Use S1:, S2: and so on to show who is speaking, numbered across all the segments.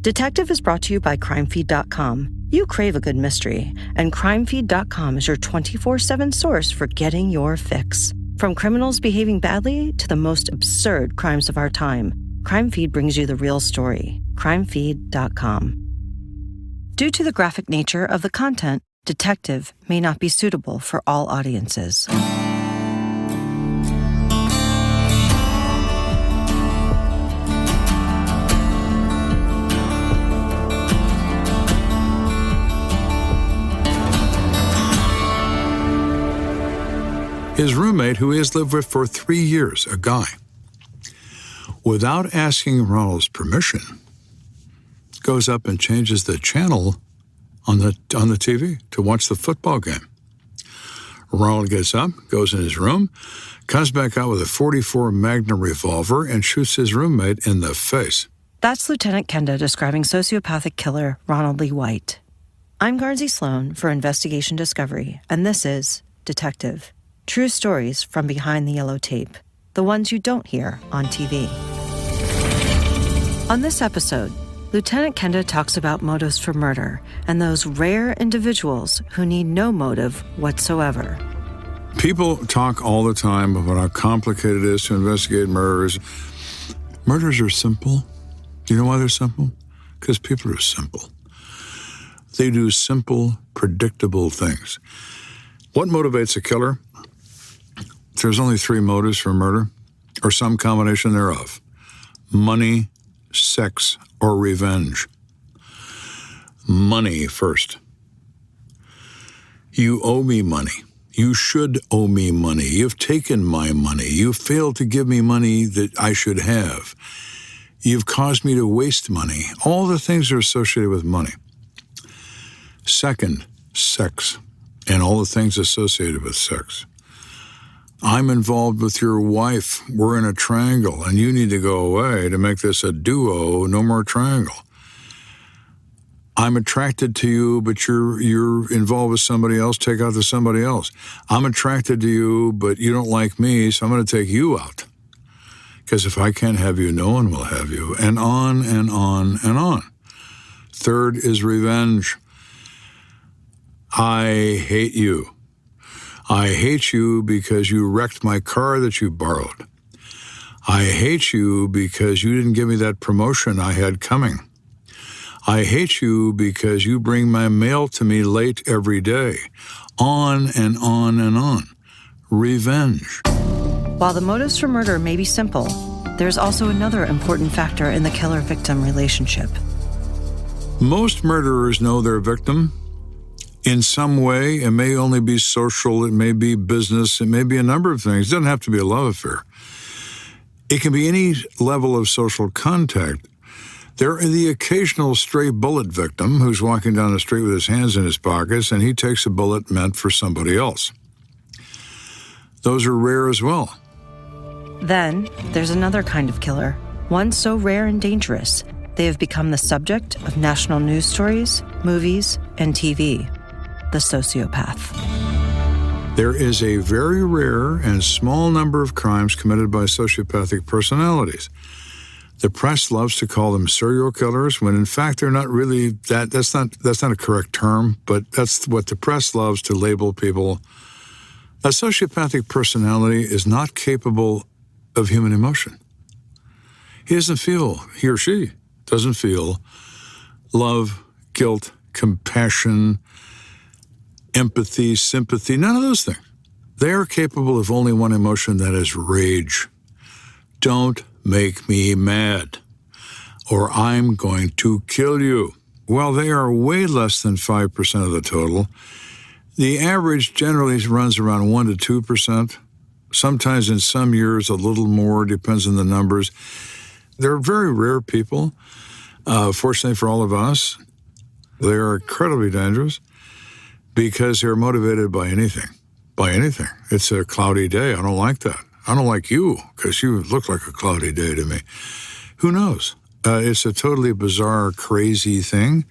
S1: Detective is brought to you by CrimeFeed.com. You crave a good mystery, and CrimeFeed.com is your 24/7 source for getting your fix. From criminals behaving badly to the most absurd crimes of our time, CrimeFeed brings you the real story. CrimeFeed.com. Due to the graphic nature of the content, Detective may not be suitable for all audiences.
S2: His roommate, who he has lived with for 3 years, a guy, without asking Ronald's permission, goes up and changes the channel on the TV to watch the football game. Ronald gets up, goes in his room, comes back out with a .44 Magnum revolver and shoots his roommate in the face.
S1: That's Lieutenant Kenda describing sociopathic killer Ronald Lee White. I'm Garnsey Sloan for Investigation Discovery, and this is Detective. True stories from behind the yellow tape, the ones you don't hear on TV. On this episode, Lieutenant Kenda talks about motives for murder and those rare individuals who need no motive whatsoever.
S2: People talk all the time about how complicated it is to investigate murders. Murders are simple. Do you know why they're simple? Because people are simple. They do simple, predictable things. What motivates a killer? There's only 3 motives for murder, or some combination thereof: money, sex, or revenge. Money first. You owe me money. You should owe me money. You've taken my money. You've failed to give me money that I should have. You've caused me to waste money. All the things are associated with money. Second, sex, and all the things associated with sex. I'm involved with your wife. We're in a triangle, and you need to go away to make this a duo, no more triangle. I'm attracted to you, but you're involved with somebody else. Take out to somebody else. I'm attracted to you, but you don't like me, so I'm going to take you out. Because if I can't have you, no one will have you. And on and on and on. Third is revenge. I hate you. I hate you because you wrecked my car that you borrowed. I hate you because you didn't give me that promotion I had coming. I hate you because you bring my mail to me late every day. On and on and on. Revenge.
S1: While the motives for murder may be simple, there's also another important factor in the killer-victim relationship.
S2: Most murderers know their victim. In some way, it may only be social, it may be business, it may be a number of things. It doesn't have to be a love affair. It can be any level of social contact. There are the occasional stray bullet victim who's walking down the street with his hands in his pockets and he takes a bullet meant for somebody else. Those are rare as well.
S1: Then there's another kind of killer, one so rare and dangerous, they have become the subject of national news stories, movies, and TV. The sociopath.
S2: There is a very rare and small number of crimes committed by sociopathic personalities. The press loves to call them serial killers, when in fact they're not really that. That's not a correct term, but that's what the press loves to label people. A sociopathic personality is not capable of human emotion. He or she doesn't feel love, guilt, compassion, empathy, sympathy, none of those things. They are capable of only one emotion, that is rage. Don't make me mad, or I'm going to kill you. Well, they are way less than 5% of the total. The average generally runs around 1 to 2%. Sometimes in some years a little more, depends on the numbers. They're very rare people. Fortunately for all of us, they are incredibly dangerous because they're motivated by anything. It's a cloudy day. I don't like that. I don't like you because you look like a cloudy day to me. Who knows? It's a totally bizarre, crazy thing.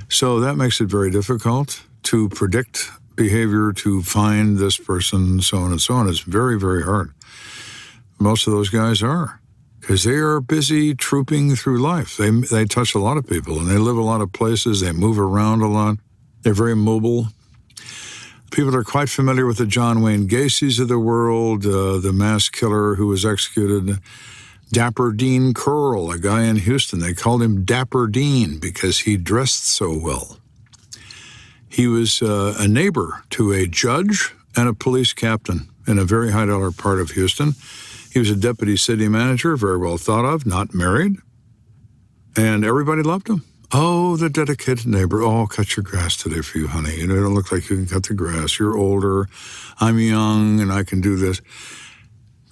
S2: So that makes it very difficult to predict behavior, to find this person, so on and so on. It's very, very hard. Most of those guys are, because they are busy trooping through life. They touch a lot of people, and they live a lot of places. They move around a lot. They're very mobile. People are quite familiar with the John Wayne Gacy's of the world, the mass killer who was executed, Dapper Dean Curl, a guy in Houston. They called him Dapper Dean because he dressed so well. He was a neighbor to a judge and a police captain in a very high-dollar part of Houston. He was a deputy city manager, very well thought of, not married, and everybody loved him. Oh, the dedicated neighbor. Oh, I'll cut your grass today for you, honey. You know, it don't look like you can cut the grass. You're older. I'm young, and I can do this.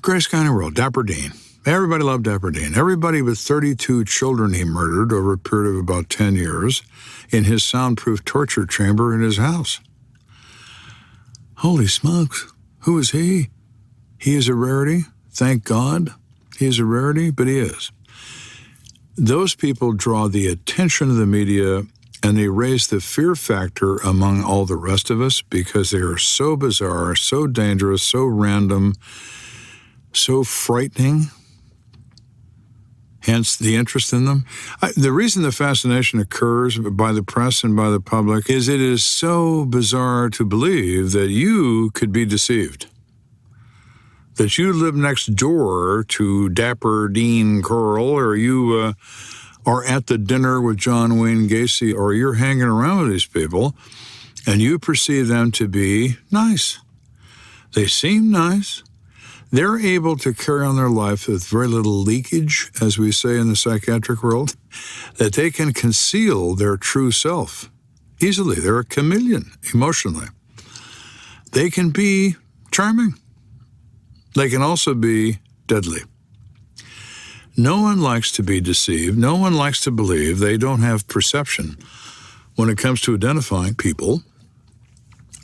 S2: Greatest guy in the world, Dapper Dean. Everybody loved Dapper Dean. Everybody with 32 children he murdered over a period of about 10 years in his soundproof torture chamber in his house. Holy smokes. Who is he? He is a rarity. Thank God. He is a rarity, but he is. Those people draw the attention of the media, and they raise the fear factor among all the rest of us because they are so bizarre, so dangerous, so random, so frightening. Hence the interest in them. The reason the fascination occurs by the press and by the public is it is so bizarre to believe that you could be deceived. That you live next door to Dapper Dean Curl, or you are at the dinner with John Wayne Gacy, or you're hanging around with these people, and you perceive them to be nice. They seem nice. They're able to carry on their life with very little leakage, as we say in the psychiatric world, that they can conceal their true self easily. They're a chameleon emotionally. They can be charming. They can also be deadly. No one likes to be deceived. No one likes to believe they don't have perception when it comes to identifying people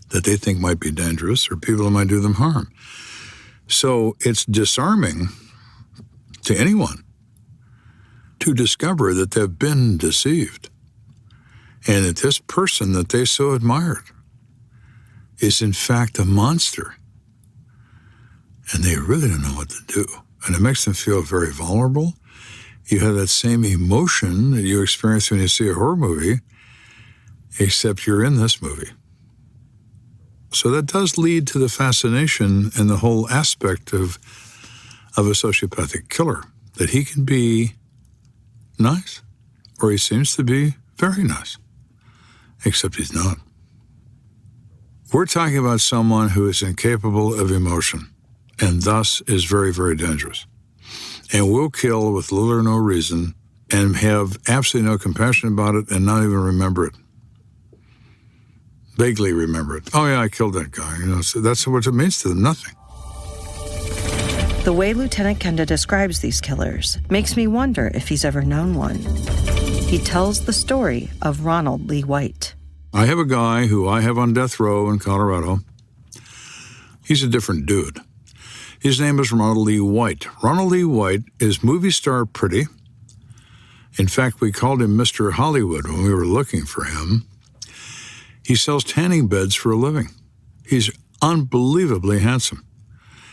S2: that they think might be dangerous or people who might do them harm. So it's disarming to anyone to discover that they've been deceived and that this person that they so admired is in fact a monster. And they really don't know what to do. And it makes them feel very vulnerable. You have that same emotion that you experience when you see a horror movie, except you're in this movie. So that does lead to the fascination and the whole aspect of a sociopathic killer, that he can be nice, or he seems to be very nice, except he's not. We're talking about someone who is incapable of emotion, and thus is very, very dangerous, and will kill with little or no reason and have absolutely no compassion about it and not even remember it. Vaguely remember it. Oh, yeah, I killed that guy. You know, so that's what it means to them, nothing.
S1: The way Lieutenant Kenda describes these killers makes me wonder if he's ever known one. He tells the story of Ronald Lee White.
S2: I have a guy who I have on death row in Colorado. He's a different dude. His name is Ronald Lee White. Ronald Lee White is movie star pretty. In fact, we called him Mr. Hollywood when we were looking for him. He sells tanning beds for a living. He's unbelievably handsome.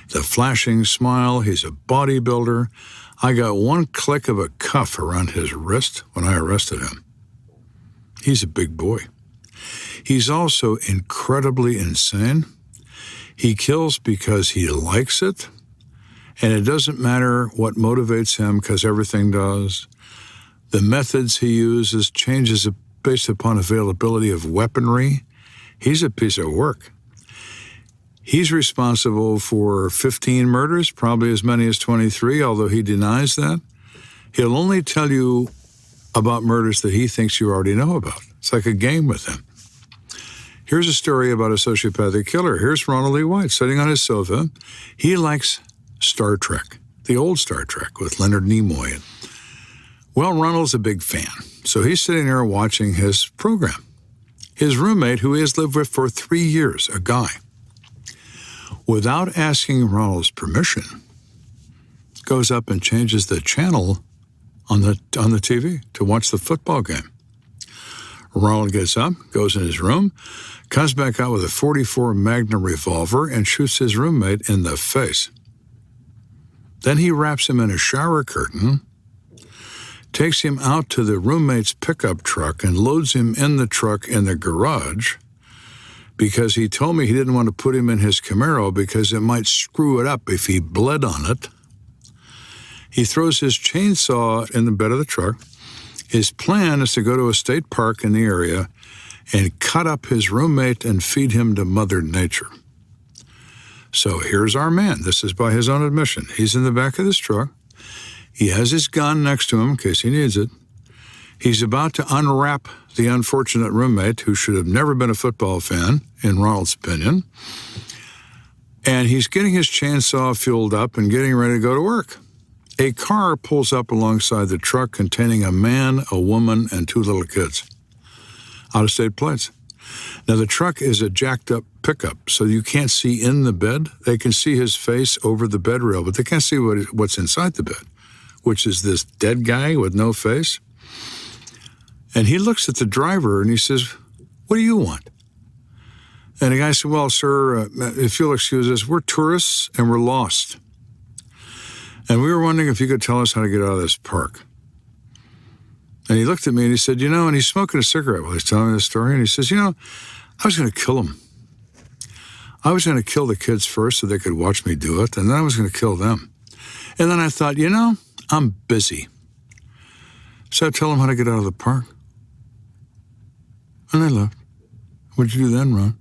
S2: The flashing smile, he's a bodybuilder. I got one click of a cuff around his wrist when I arrested him. He's a big boy. He's also incredibly insane. He kills because he likes it, and it doesn't matter what motivates him because everything does. The methods he uses changes based upon availability of weaponry. He's a piece of work. He's responsible for 15 murders, probably as many as 23, although he denies that. He'll only tell you about murders that he thinks you already know about. It's like a game with him. Here's a story about a sociopathic killer. Here's Ronald Lee White sitting on his sofa. He likes Star Trek, the old Star Trek with Leonard Nimoy. Well, Ronald's a big fan, so he's sitting there watching his program. His roommate, who he has lived with for 3 years, a guy, without asking Ronald's permission, goes up and changes the channel on the TV to watch the football game. Ronald gets up, goes in his room, comes back out with a .44 Magnum revolver and shoots his roommate in the face. Then he wraps him in a shower curtain, takes him out to the roommate's pickup truck and loads him in the truck in the garage because he told me he didn't want to put him in his Camaro because it might screw it up if he bled on it. He throws his chainsaw in the bed of the truck. His plan is to go to a state park in the area and cut up his roommate and feed him to Mother Nature. So here's our man. This is by his own admission. He's in the back of this truck. He has his gun next to him in case he needs it. He's about to unwrap the unfortunate roommate who should have never been a football fan, in Ronald's opinion. And he's getting his chainsaw fueled up and getting ready to go to work. A car pulls up alongside the truck containing a man, a woman, and 2 little kids. Out-of-state plates. Now, the truck is a jacked-up pickup, so you can't see in the bed. They can see his face over the bed rail, but they can't see what's inside the bed, which is this dead guy with no face. And he looks at the driver, and he says, "What do you want?" And the guy said, "Well, sir, if you'll excuse us, we're tourists, and we're lost. And we were wondering if you could tell us how to get out of this park." And he looked at me and he said, and he's smoking a cigarette while he's telling me the story. And he says, I was going to kill him. I was going to kill the kids first so they could watch me do it. And then I was going to kill them. And then I thought, I'm busy. So I tell him how to get out of the park. And I left. What'd you do then, Ron?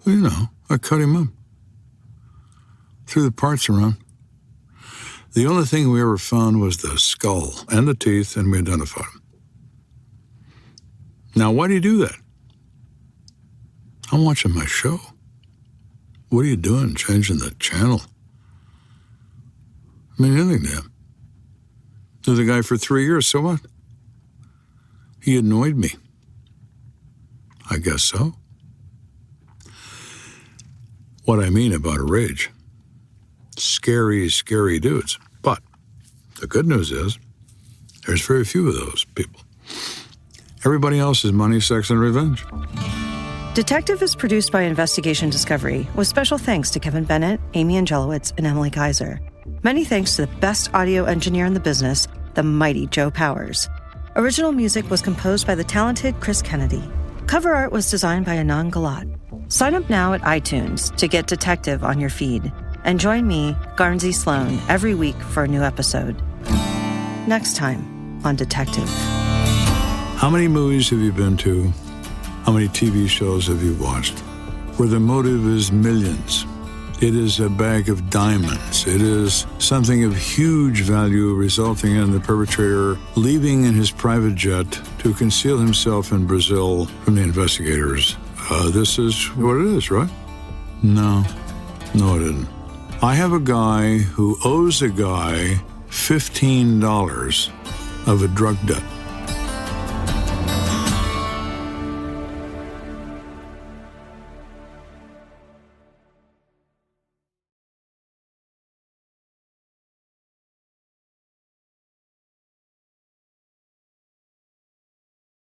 S2: Well, I cut him up. Threw the parts around. The only thing we ever found was the skull and the teeth, and we identified him. Now, why do you do that? I'm watching my show. What are you doing, changing the channel? I mean, anything to him. Knew the guy for 3 years, so what? He annoyed me. I guess so. What I mean about a rage. Scary, scary dudes. But the good news is there's very few of those people. Everybody else is money, sex, and revenge.
S1: Detective is produced by Investigation Discovery, with special thanks to Kevin Bennett, Amy Angelowitz, and Emily Geiser. Many thanks to the best audio engineer in the business, the mighty Joe Powers. Original music was composed by the talented Chris Kennedy. Cover art was designed by Anand Galat. Sign up now at iTunes to get Detective on your feed. And join me, Garnsey Sloan, every week for a new episode. Next time on Detective.
S2: How many movies have you been to? How many TV shows have you watched? Where the motive is millions. It is a bag of diamonds. It is something of huge value, resulting in the perpetrator leaving in his private jet to conceal himself in Brazil from the investigators. This is what it is, right? No, it isn't. I have a guy who owes a guy $15 of a drug debt.